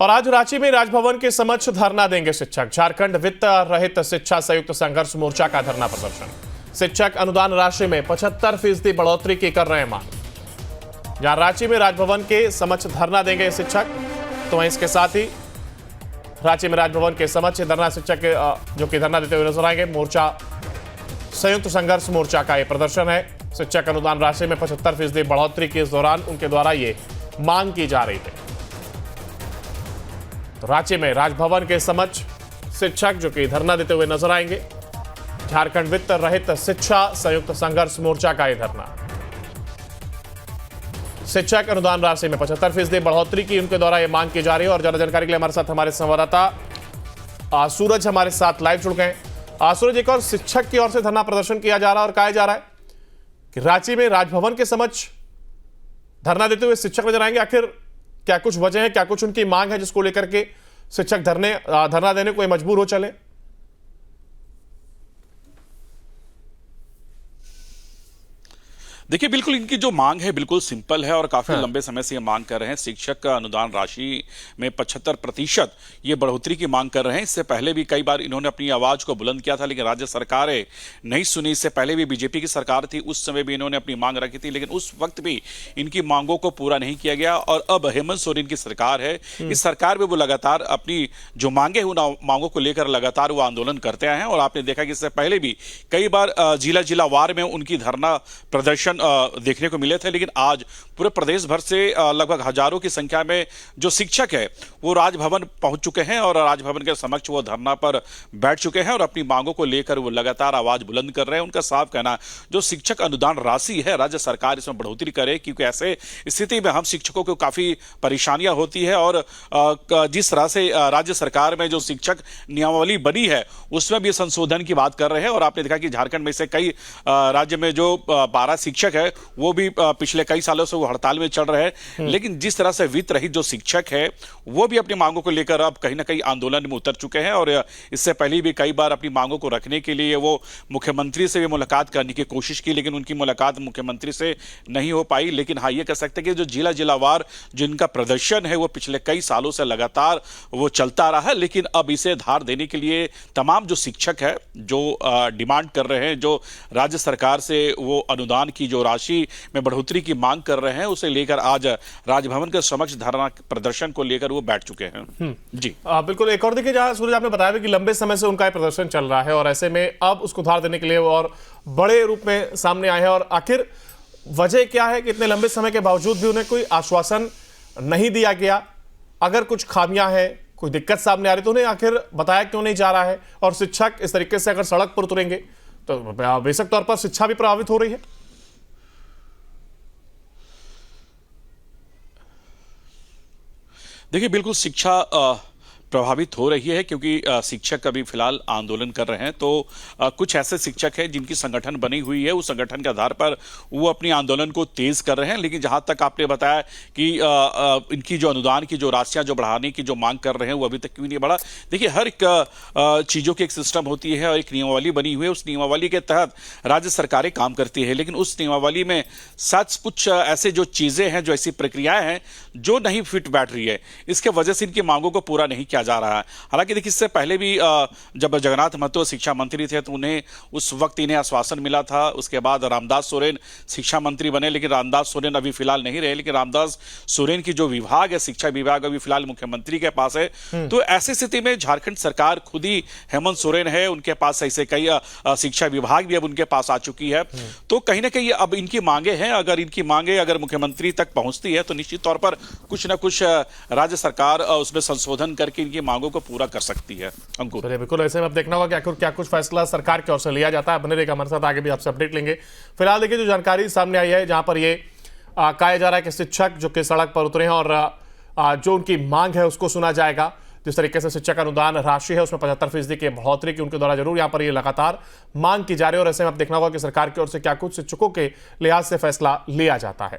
और आज रांची में राजभवन के समक्ष धरना देंगे शिक्षक। झारखंड वित्त रहित शिक्षा संयुक्त संघर्ष मोर्चा का धरना प्रदर्शन। शिक्षक अनुदान राशि में 75% बढ़ोतरी की कर रहे हैं मांग। जहां रांची में राजभवन के समक्ष धरना देंगे शिक्षक, तो वहीं इसके साथ ही रांची में राजभवन के समक्ष धरना शिक्षक जो कि धरना देते हुए नजर आएंगे। मोर्चा संयुक्त संघर्ष मोर्चा का यह प्रदर्शन है। शिक्षक अनुदान राशि में 75% बढ़ोतरी के इस दौरान उनके द्वारा ये मांग की जा रही है। तो रांची में राजभवन के समक्ष शिक्षक जो कि धरना देते हुए नजर आएंगे। झारखंड वित्त रहित शिक्षा संयुक्त संघर्ष मोर्चा का यह धरना। शिक्षक अनुदान राशि में 75% बढ़ोतरी की उनके द्वारा यह मांग की जा रही है। और ज्यादा जानकारी के लिए हमारे साथ हमारे संवाददाता सूरज हमारे साथ लाइव जुड़ गए। सूरज, एक और शिक्षक की ओर से धरना प्रदर्शन किया जा रहा है और कहा जा रहा है कि रांची में राजभवन के समक्ष धरना देते हुए शिक्षक नजर आएंगे। आखिर क्या कुछ वजह है, क्या कुछ उनकी मांग है जिसको लेकर के शिक्षक धरना देने को मजबूर हो चले? देखिए, बिल्कुल इनकी जो मांग है बिल्कुल सिंपल है और काफी लंबे समय से ये मांग कर रहे हैं। शिक्षक का अनुदान राशि में 75% ये बढ़ोतरी की मांग कर रहे हैं। इससे पहले भी कई बार इन्होंने अपनी आवाज को बुलंद किया था, लेकिन राज्य सरकारें नहीं सुनी। इससे पहले भी बीजेपी की सरकार थी, उस समय भी इन्होंने अपनी मांग रखी थी, लेकिन उस वक्त भी इनकी मांगों को पूरा नहीं किया गया। और अब हेमंत सोरेन की सरकार है, इस सरकार में वो लगातार अपनी जो मांगे उन मांगों को लेकर लगातार वो आंदोलन करते आए हैं। और आपने देखा कि इससे पहले भी कई बार जिला जिलावार में उनकी धरना प्रदर्शन देखने को मिले थे, लेकिन आज पूरे प्रदेश भर से लगभग हजारों की संख्या में जो शिक्षक है वो राजभवन पहुंच चुके हैं और राजभवन के समक्ष वो धरना पर बैठ चुके हैं और अपनी मांगों को लेकर वो लगातार आवाज बुलंद कर रहे हैं। उनका साफ कहना, जो शिक्षक अनुदान राशि है राज्य सरकार इसमें बढ़ोतरी करे, क्योंकि ऐसे स्थिति में हम शिक्षकों को काफी परेशानियां होती है। और जिस तरह से राज्य सरकार में जो शिक्षक नियमावली बनी है उसमें भी संशोधन की बात कर रहे हैं। और आपने देखा कि झारखंड में से कई राज्य में जो 12 शिक्षक है वो भी पिछले कई सालों से वो हड़ताल में चल रहे हैं। लेकिन जिस तरह से वित्त रहित जो शिक्षक है वो भी अपनी मांगों को लेकर अब कहीं ना कहीं आंदोलन में उतर चुके हैं। और इससे पहले भी कई बार अपनी मांगों को रखने के लिए वो मुख्यमंत्री से भी मुलाकात करने की कोशिश की, लेकिन उनकी मुलाकात मुख्यमंत्री से नहीं हो पाई। लेकिन हाँ, ये कह सकते हैं कि जो जिला जिलावार जिनका प्रदर्शन है वो पिछले कई सालों से लगातार वो चलता रहा है, लेकिन अब इसे धार देने के लिए तमाम जो शिक्षक है जो डिमांड कर रहे हैं, जो राज्य सरकार से वो अनुदान की जो राशि में बढ़ोतरी की मांग कर रहे हैं, उसे लेकर आज राजभवन के समक्ष धरना प्रदर्शन को लेकर वो बैठ चुके हैं। जी बिल्कुल। एक और देखिए, जहां सूरज आपने बताया कि लंबे समय से उनका प्रदर्शन चल रहा है और ऐसे में अब उसको धार देने के लिए वो और बड़े रूप में सामने आए हैं। और आखिर वजह क्या है कि इतने लंबे समय के बावजूद भी उन्हें कोई आश्वासन नहीं दिया गया? अगर कुछ खामियां हैं, कोई दिक्कत सामने आ रही तो उन्हें आखिर बताया क्यों नहीं जा रहा है? और शिक्षक इस तरीके से अगर सड़क पर उतरेंगे तो बेशक तौर पर शिक्षा भी प्रभावित हो रही है। देखिए, बिल्कुल शिक्षा प्रभावित हो रही है, क्योंकि शिक्षक अभी फिलहाल आंदोलन कर रहे हैं। तो कुछ ऐसे शिक्षक हैं जिनकी संगठन बनी हुई है, उस संगठन के आधार पर वो अपनी आंदोलन को तेज कर रहे हैं। लेकिन जहां तक आपने बताया कि इनकी जो अनुदान की जो राशियां जो बढ़ाने की जो मांग कर रहे हैं वो अभी तक क्यों नहीं बढ़ा। देखिए, हर एक चीज़ों की एक सिस्टम होती है और एक नियमावली बनी हुई है। उस नियमावली के तहत राज्य सरकारें काम करती है, लेकिन उस नियमावली में सच कुछ ऐसे जो चीज़ें हैं, जो ऐसी प्रक्रियाएं हैं जो नहीं फिट बैठ रही है, इसके वजह से इनकी मांगों को पूरा नहीं किया जा रहा है। हालांकि देखिए, इससे पहले भी जब जगन्नाथ महतो शिक्षा मंत्री थे तो उन्हें उस वक्त इन्हें आश्वासन मिला था। उसके बाद रामदास सोरेन शिक्षा मंत्री बने, लेकिन रामदास सोरेन अभी फिलहाल नहीं रहे। लेकिन रामदास सोरेन की जो विभाग है, शिक्षा विभाग, अभी फिलहाल मुख्यमंत्री के पास है। तो ऐसी स्थिति में झारखंड सरकार खुद ही हेमंत सोरेन है, उनके पास ऐसे कई शिक्षा विभाग भी अब उनके पास आ चुकी है। तो कहीं ना कहीं अब इनकी मांगे हैं, अगर इनकी मांगे अगर मुख्यमंत्री तक पहुंचती है तो निश्चित तौर पर कुछ ना कुछ राज्य सरकार उसमें संशोधन करके इनकी मांगों को पूरा कर सकती है। अंकुर, बिल्कुल ऐसे में अब देखना होगा कि क्या कुछ फैसला सरकार की ओर से लिया जाता है। बने रहेगा हमारे साथ, आगे भी आपसे अपडेट लेंगे। फिलहाल देखिए, जो जानकारी सामने आई है, जहां पर ये कहा जा रहा है कि शिक्षक जो कि सड़क पर उतरे हैं और जो उनकी मांग है उसको सुना जाएगा। जिस तरीके से शिक्षक अनुदान राशि है उसमें 75% की बढ़ोतरी की उनके द्वारा जरूर यहां पर ये लगातार मांग की जा रही है। और ऐसे में अब देखना होगा कि सरकार की ओर से क्या कुछ शिक्षकों के लिहाज से फैसला लिया जाता है।